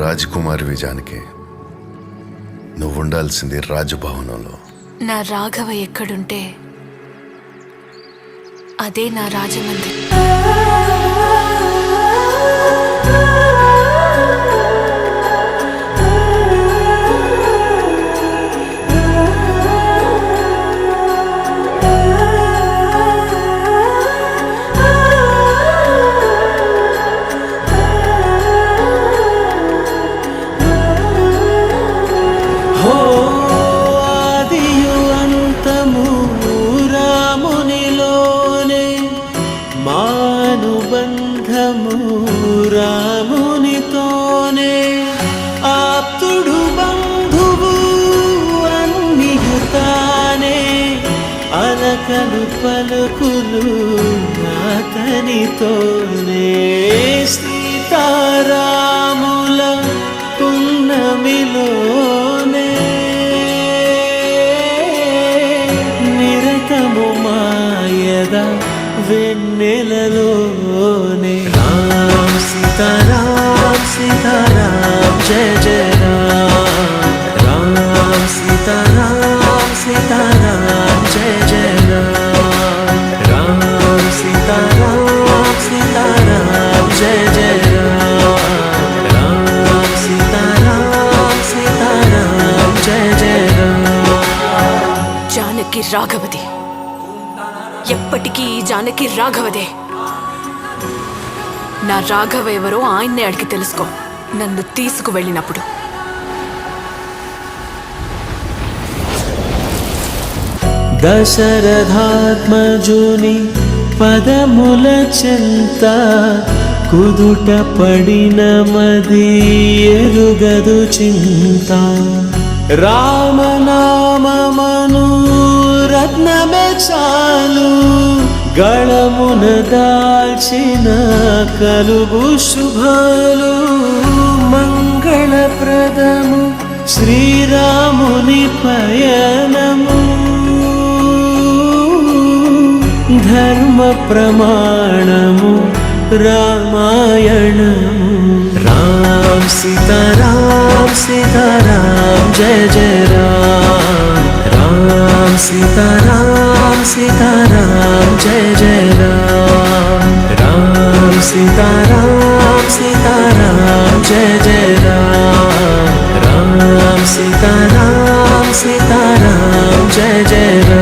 రాజకుమారివి జానకి. నువ్వు ఉండాల్సింది రాజభవనంలో. నా రాఘవ ఎక్కడుంటే అదే నా రాజమందిరం. మానుబంధము రామునితోనే, ఆప్తుడు బంధువు అన్నియుతానే, అలకలు పలుకులు అతనితోనే. సీతారాముల పున్నమిలోనే నిరతము మాయద వెన్నెలలోనే. రామ్ సీతారామ్ సీతారామ్ జయ జయ రామ్. రామ్ సీతారామ్ సీతారామ్ జయ జయ రామ్. రామ్ సీతారామ్ సీతారామ్ జయ జయ రామ్. రామ్ సీతారామ్ సీతారామ్ జయ జయ రామ్. జానకి రాఘవది, ఎప్పటికీ ఈ జానకి రాఘవదే. నా రాఘవ ఎవరో ఆయన్నే అడిగి తెలుసుకో నన్ను తీసుకువెళ్ళినప్పుడు. దశరథాత్మజుని పదముల చెంత కుదుట పడిన మది ఎరుగదు చింత. రామనామమను రత్నమే చాలు, గళమున దాల్చిన కలుగు శుభాలు. మంగళప్రదము శ్రీరాముని పయనము, ధర్మ ప్రమాణము రామాయణము. రామ్ సీతారామ్ సీతారామ్ జయ జయ రామ్. రామ్ సీతారామ్ సీతారామ్ జయ జయ రామ్. రామ్ సీతారామ్ సీతారామ్ జయ జయ రామ్. రామ్ సీతారామ్ సీతారామ్ జయ జయ రామ్.